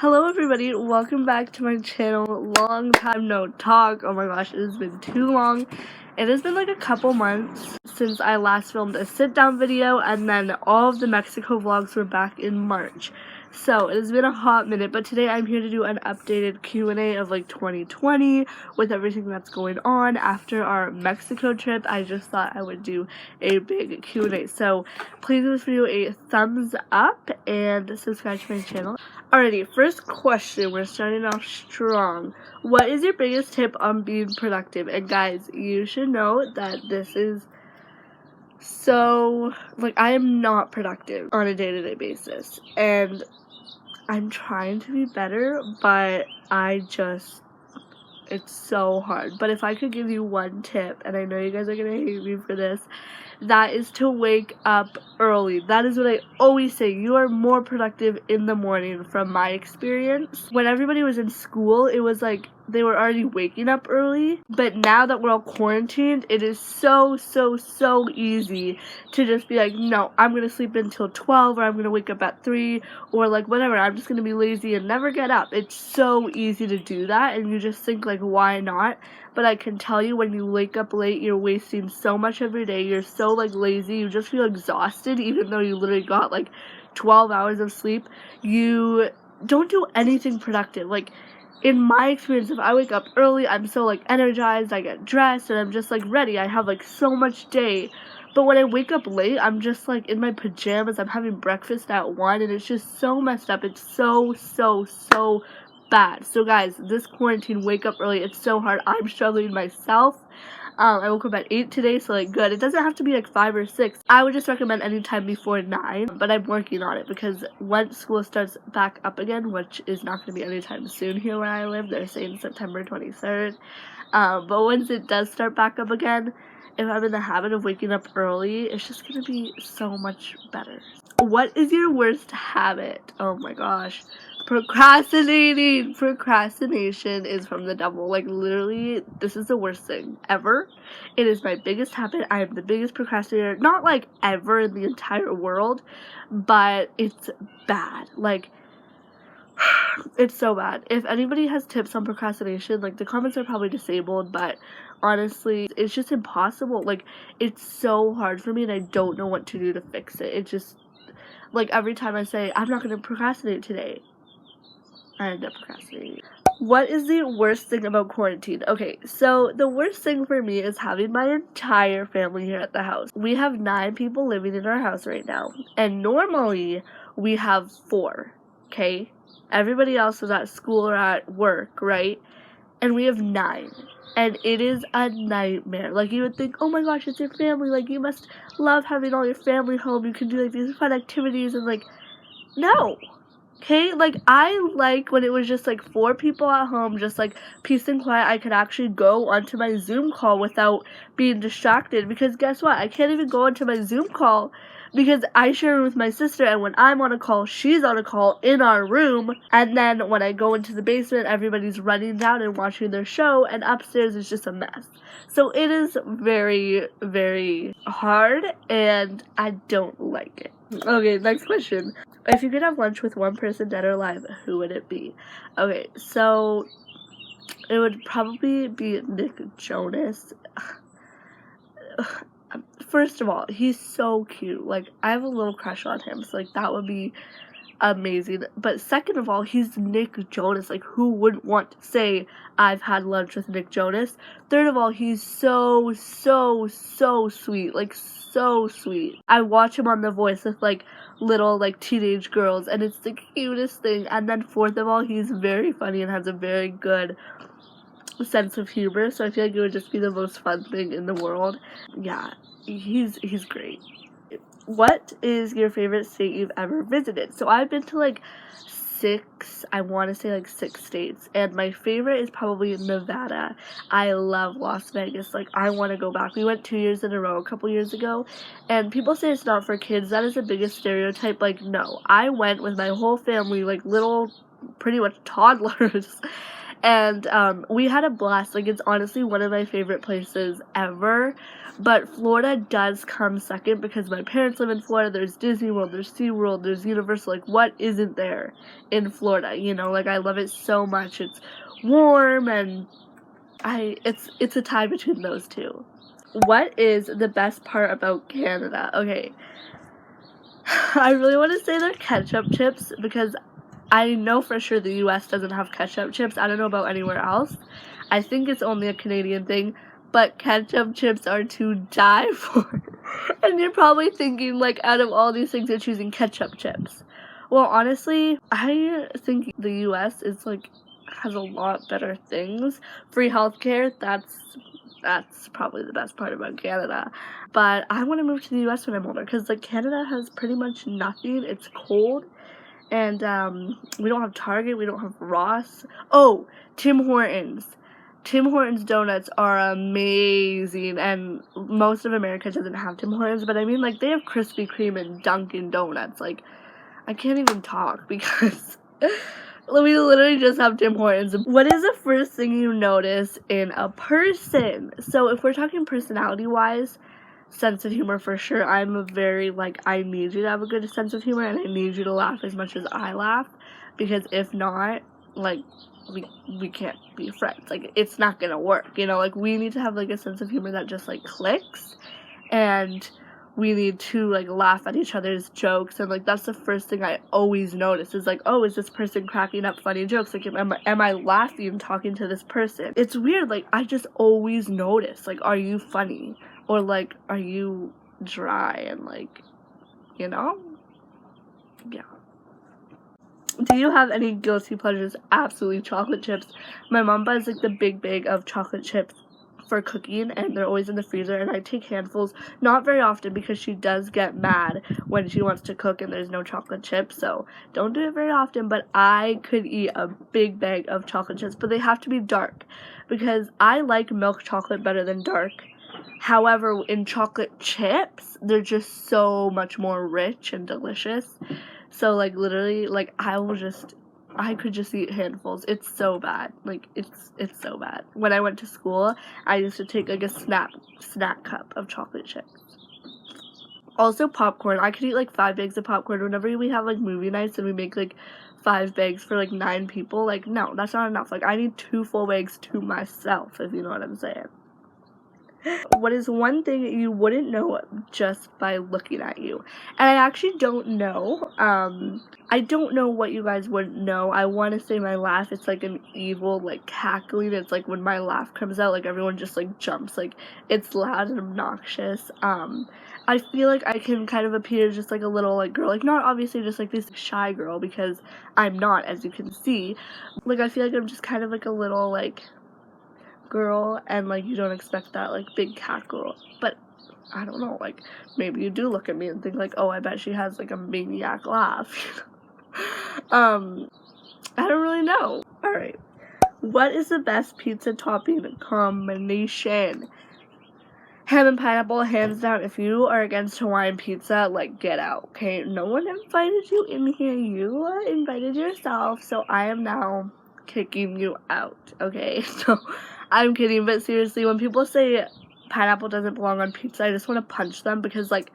Hello everybody, welcome back to my channel. Long time no talk. Oh my gosh, it has been too long. It has been like a couple months since I last filmed a sit down video, and then all of the Mexico vlogs were back in March. So it has been a hot minute, but today I'm here to do an updated Q&A of like 2020 with everything that's going on after our Mexico trip. I just thought I would do a big Q&A. So please give this video a thumbs up and subscribe to my channel. Alrighty, first question, we're starting off strong. What is your biggest tip on being productive? And guys, you should know that this is so, like, I am not productive on a day-to-day basis. And I'm trying to be better, but it's so hard. But if I could give you one tip, and I know you guys are gonna hate me for this, that is to wake up early. That is what I always say. You are more productive in the morning from my experience. When everybody was in school, it was like they were already waking up early. But now that we're all quarantined, it is so easy to just be like, no, I'm going to sleep until 12, or I'm going to wake up at 3, or like whatever. I'm just going to be lazy and never get up. It's so easy to do that, and you just think like, why not? But I can tell you, when you wake up late, you're wasting so much of your day. You're so like lazy. You just feel exhausted, even though you literally got like 12 hours of sleep. You don't do anything productive. Like, in my experience, if I wake up early, I'm so like energized. I get dressed and I'm just like ready. I have like so much day. But when I wake up late, I'm just like in my pajamas. I'm having breakfast at 1, and it's just so messed up. It's so bad. So guys, this quarantine, wake up early. It's so hard. I'm struggling myself. I woke up at 8 today, so like good. It doesn't have to be like 5 or 6. I would just recommend any time before 9, but I'm working on it, because once school starts back up again, which is not going to be anytime soon here where I live, they're saying September 23rd. But once it does start back up again, if I'm in the habit of waking up early, it's just going to be so much better. What is your worst habit? Oh my gosh. Procrastinating. Procrastination is from the devil. Like, literally, this is the worst thing ever. It is my biggest habit. I am the biggest procrastinator. Not like ever in the entire world, but it's bad. Like, it's so bad. If anybody has tips on procrastination, like, the comments are probably disabled, but honestly, it's just impossible. Like, it's so hard for me, and I don't know what to do to fix it. It just, like, every time I say, I'm not going to procrastinate today, I end up procrastinating. What is the worst thing about quarantine? Okay, so the worst thing for me is having my entire family here at the house. We have 9 people living in our house right now, and normally we have 4, okay? Everybody else is at school or at work, right? And we have 9. And it is a nightmare. Like, you would think, oh my gosh, it's your family. Like, you must love having all your family home. You can do, like, these fun activities. And, like, no. Okay? Like, I like when it was just, like, 4 people at home, just, like, peace and quiet. I could actually go onto my Zoom call without being distracted. Because guess what? I can't even go onto my Zoom call, because I share it with my sister, and when I'm on a call, she's on a call in our room, and then when I go into the basement, everybody's running down and watching their show, and upstairs is just a mess. So it is very hard, and I don't like it. Okay, next question. If you could have lunch with one person, dead or alive, who would it be? Okay, so it would probably be Nick Jonas. First of all, he's so cute. Like, I have a little crush on him, so like that would be amazing. But second of all, he's Nick Jonas. Like, who wouldn't want to say I've had lunch with Nick Jonas? Third of all, he's so sweet. Like, so sweet. I watch him on The Voice with like little like teenage girls, and it's the cutest thing. And then fourth of all, he's very funny and has a very good sense of humor, so I feel like it would just be the most fun thing in the world. Yeah, he's great. What is your favorite state you've ever visited? So I've been to like 6, I want to say like 6 states, and my favorite is probably Nevada. I love Las Vegas. Like, I want to go back. We went 2 years in a row a couple years ago, and people say it's not for kids. That is the biggest stereotype. Like, no, I went with my whole family, like little, pretty much toddlers, And we had a blast. Like, it's honestly one of my favorite places ever. But Florida does come second because my parents live in Florida. There's Disney World, there's SeaWorld, there's Universal. Like, what isn't there in Florida? You know, like, I love it so much. It's warm, and it's a tie between those two. What is the best part about Canada? Okay, I really want to say they're ketchup chips because I know for sure the US doesn't have ketchup chips. I don't know about anywhere else. I think it's only a Canadian thing, but ketchup chips are to die for. And you're probably thinking, like, out of all these things, you're choosing ketchup chips. Well, honestly, I think the US is, like, has a lot better things. Free healthcare, that's probably the best part about Canada. But I want to move to the US when I'm older because, like, Canada has pretty much nothing. It's cold. And we don't have Target, we don't have Ross. Oh, Tim Hortons. Tim Hortons donuts are amazing, and most of America doesn't have Tim Hortons, but I mean, like, they have Krispy Kreme and Dunkin' Donuts. Like, I can't even talk because we literally just have Tim Hortons. What is the first thing you notice in a person? So if we're talking personality-wise, sense of humor for sure. I'm a very, like, I need you to have a good sense of humor, and I need you to laugh as much as I laugh, because if not, like, we can't be friends. Like, it's not gonna work, you know? Like, we need to have, like, a sense of humor that just, like, clicks, and we need to, like, laugh at each other's jokes, and, like, that's the first thing I always notice is, like, oh, is this person cracking up funny jokes? Like, am I laughing talking to this person? It's weird, like, I just always notice, like, are you funny? Or, like, are you dry and, like, you know? Yeah. Do you have any guilty pleasures? Absolutely, chocolate chips. My mom buys, like, the big bag of chocolate chips for cooking, and they're always in the freezer, and I take handfuls. Not very often because she does get mad when she wants to cook and there's no chocolate chips, so don't do it very often, but I could eat a big bag of chocolate chips, but they have to be dark because I like milk chocolate better than dark. However, in chocolate chips, they're just so much more rich and delicious. So, like, literally, like, I could just eat handfuls. It's so bad. Like, it's so bad. When I went to school, I used to take, like, a snack cup of chocolate chips. Also, popcorn. I could eat, like, 5 bags of popcorn. Whenever we have, like, movie nights and we make, like, 5 bags for, like, 9 people, like, no, that's not enough. Like, I need 2 full bags to myself, if you know what I'm saying. What is one thing that you wouldn't know just by looking at you? And I actually don't know. I don't know what you guys wouldn't know. I want to say my laugh, it's like an evil, like, cackling. It's like when my laugh comes out, like, everyone just, like, jumps. Like, it's loud and obnoxious. I feel like I can kind of appear just like a little, like, girl. Like, not obviously just like this shy girl, because I'm not, as you can see. Like, I feel like I'm just kind of like a little, like, girl, and, like, you don't expect that, like, big cat girl, but I don't know, like, maybe you do look at me and think, like, oh, I bet she has, like, a maniac laugh. I don't really know. Alright, what is the best pizza topping combination? Ham and pineapple, hands down. If you are against Hawaiian pizza, like, get out, okay? No one invited you in here. You invited yourself, so I am now kicking you out, okay? So, I'm kidding, but seriously, when people say pineapple doesn't belong on pizza, I just want to punch them because, like,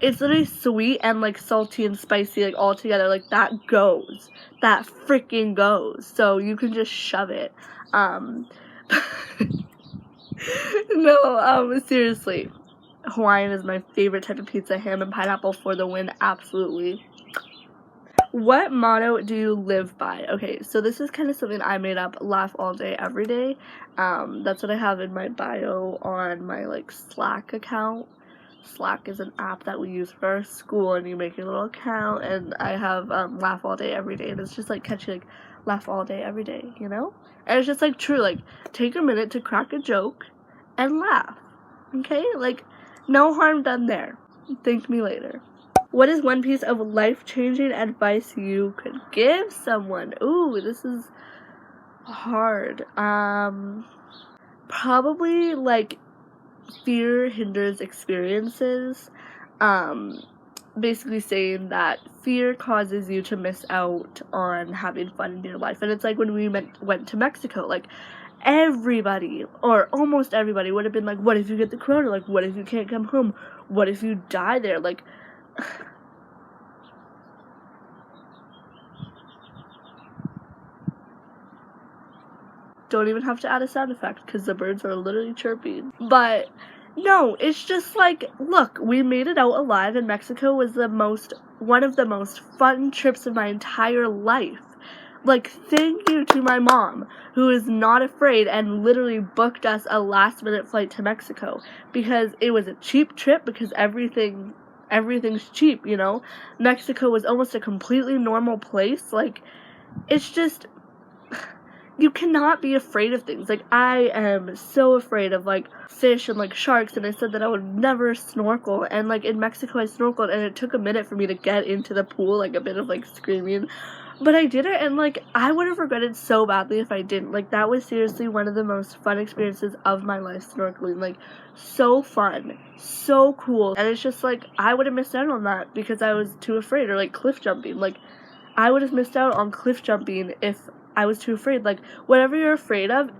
it's literally sweet and, like, salty and spicy, like, all together. Like, that goes. That freaking goes. So, you can just shove it. No, seriously. Hawaiian is my favorite type of pizza. Ham and pineapple for the win, absolutely. What motto do you live by? Okay, so this is kind of something I made up. Laugh all day, every day. That's what I have in my bio on my, like, Slack account. Slack is an app that we use for our school, and you make your little account, and I have laugh all day, every day, and it's just, like, catchy, like, laugh all day, every day, you know? And it's just, like, true, like, take a minute to crack a joke and laugh, okay? Like, no harm done there. Thank me later. What is one piece of life-changing advice you could give someone? Ooh, this is hard. Probably, like, fear hinders experiences. basically saying that fear causes you to miss out on having fun in your life. And it's like when we went to Mexico, like, everybody, or almost everybody, would have been like, what if you get the corona? Like, what if you can't come home? What if you die there? Like, don't even have to add a sound effect because the birds are literally chirping. But no, it's just like, look, we made it out alive, and Mexico was one of the most fun trips of my entire life. Like, thank you to my mom, who is not afraid and literally booked us a last-minute flight to Mexico, because it was a cheap trip, because everything's cheap, you know? Mexico was almost a completely normal place. Like, it's just, you cannot be afraid of things. Like, I am so afraid of, like, fish and, like, sharks, and I said that I would never snorkel, and, like, in Mexico I snorkeled, and it took a minute for me to get into the pool, like, a bit of, like, screaming, but I did it, and, like, I would have regretted so badly if I didn't. Like, that was seriously one of the most fun experiences of my life, snorkeling. Like, so fun, so cool, and it's just, like, I would have missed out on that because I was too afraid. Or, like, cliff jumping. Like, I would have missed out on cliff jumping if I was too afraid. Like, whatever you're afraid of,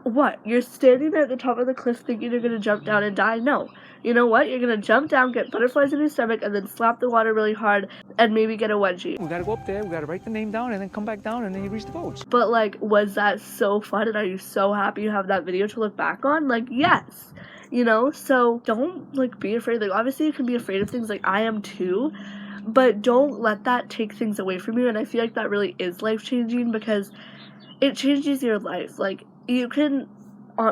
what? You're standing there at the top of the cliff thinking you're gonna jump down and die? No. You know what? You're gonna jump down, get butterflies in your stomach, and then slap the water really hard, and maybe get a wedgie. We gotta go up there, we gotta write the name down, and then come back down, and then you reach the boats. But, like, was that so fun, and are you so happy you have that video to look back on? Like, yes. You know? So, don't, like, be afraid. Like, obviously you can be afraid of things, like, I am too, but don't let that take things away from you, and I feel like that really is life-changing, because it changes your life. Like, you can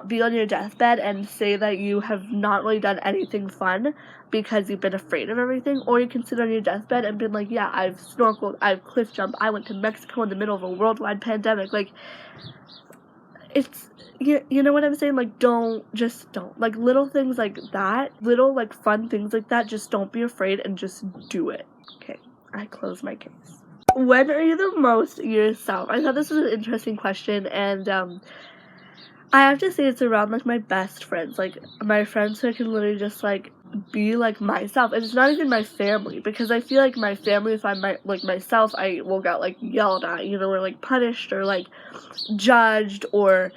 be on your deathbed and say that you have not really done anything fun because you've been afraid of everything, or you can sit on your deathbed and be like, yeah, I've snorkeled, I've cliff jumped, I went to Mexico in the middle of a worldwide pandemic. Like, it's, you know what I'm saying? Like, don't. Like, little things like that, little, like, fun things like that, just don't be afraid and just do it. Okay, I close my case. When are you the most yourself? I thought this was an interesting question, and I have to say it's around, like, my best friends, like, my friends who I can literally just, like, be, like, myself, and it's not even my family, because I feel like my family, if I'm, like, myself, I will get, like, yelled at, you know, or, like, punished, or, like, judged, or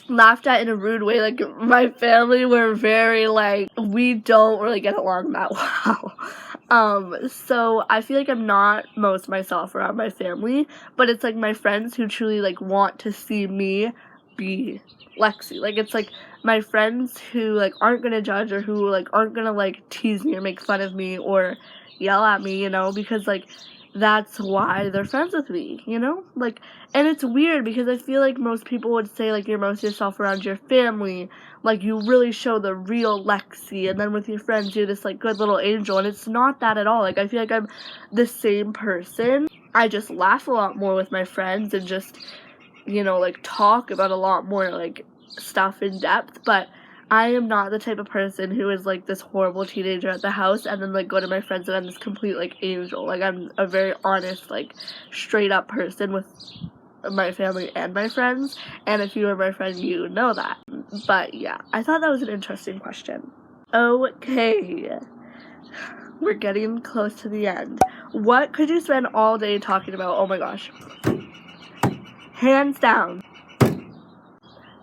laughed at in a rude way. Like, my family were very, like, we don't really get along that well. So I feel like I'm not most myself around my family, but it's, like, my friends who truly, like, want to see me be Lexi. Like, it's, like, my friends who, like, aren't gonna judge, or who, like, aren't gonna, like, tease me or make fun of me or yell at me, you know, because, like, that's why they're friends with me, you know? Like, and it's weird because I feel like most people would say, like, you're most yourself around your family, like, you really show the real Lexi, and then with your friends you're this, like, good little angel, and it's not that at all. Like, I feel like I'm the same person. I just laugh a lot more with my friends and just, you know, like, talk about a lot more, like, stuff in depth, but I am not the type of person who is, like, this horrible teenager at the house and then, like, go to my friends and I'm this complete, like, angel. Like, I'm a very honest, like, straight up person with my family and my friends, and if you are my friend, you know that. But yeah, I thought that was an interesting question. Okay, we're getting close to the end. What could you spend all day talking about? Oh my gosh. Hands down,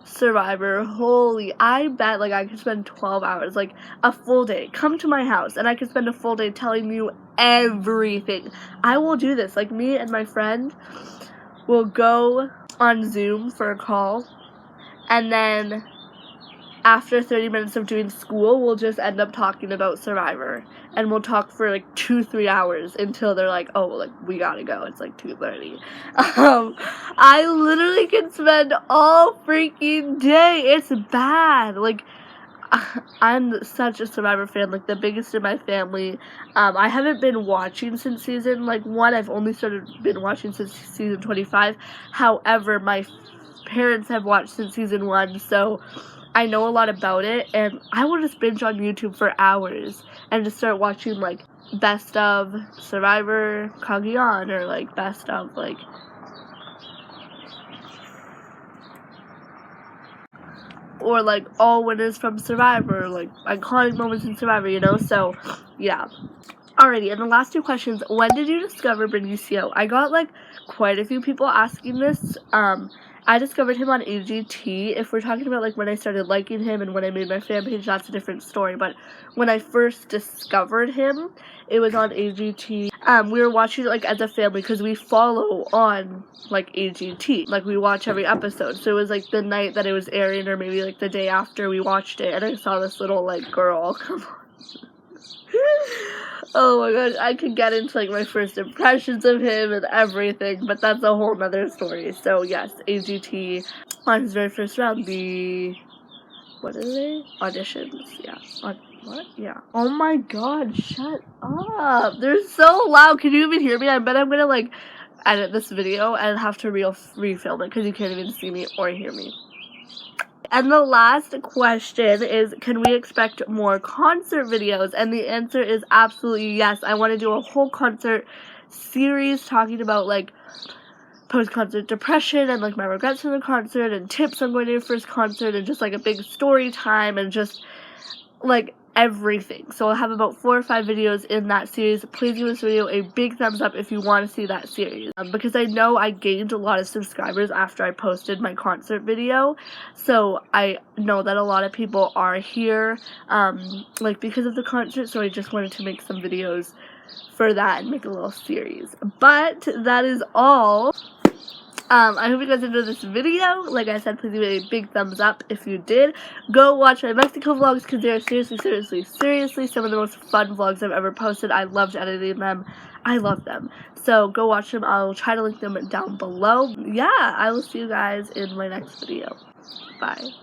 Survivor. Holy, I bet, like, I could spend 12 hours, like, a full day. Come to my house and I could spend a full day telling you everything. I will do this. Like, me and my friend will go on Zoom for a call, and then after 30 minutes of doing school, we'll just end up talking about Survivor, and we'll talk for, like, 2-3 hours until they're like, oh, like, we gotta go, it's, like, 2:30. I literally can spend all freaking day. It's bad. Like, I'm such a Survivor fan, like, the biggest in my family. I haven't been watching since season, like, 1. I've only been watching since season 25. However, my parents have watched since season 1, so I know a lot about it, and I will just binge on YouTube for hours and just start watching, like, best of Survivor Cagayan, or, like, best of, like, or, like, all winners from Survivor, like, iconic moments in Survivor, you know? So, yeah. Alrighty, and the last 2 questions. When did you discover Benicio? I got like quite a few people asking this. I discovered him on AGT. If we're talking about like when I started liking him and when I made my fan page, that's a different story. But when I first discovered him, it was on AGT. We were watching it like as a family because we follow on like AGT. Like we watch every episode. So it was like the night that it was airing or maybe like the day after we watched it, and I saw this little like girl come on. Oh my gosh, I could get into like my first impressions of him and everything, but that's a whole nother story. So yes, AGT on his very first round, what are they? Auditions, yeah. What? Yeah. Oh my god, shut up. They're so loud. Can you even hear me? I bet I'm gonna like edit this video and have to refilm it because you can't even see me or hear me. And the last question is, can we expect more concert videos? And the answer is absolutely yes. I want to do a whole concert series talking about like post-concert depression and like my regrets from the concert and tips on going to your first concert and just like a big story time and just like everything. So I'll have about 4 or 5 videos in that series. Please give this video a big thumbs up if you want to see that series, because I know I gained a lot of subscribers after I posted my concert video, so I know that a lot of people are here like because of the concert, so I just wanted to make some videos for that and make a little series. But that is all. I hope you guys enjoyed this video. Like I said, please give it a big thumbs up if you did. Go watch my Mexico vlogs because they are seriously some of the most fun vlogs I've ever posted. I loved editing them. I love them. So go watch them. I'll try to link them down below. Yeah, I will see you guys in my next video. Bye.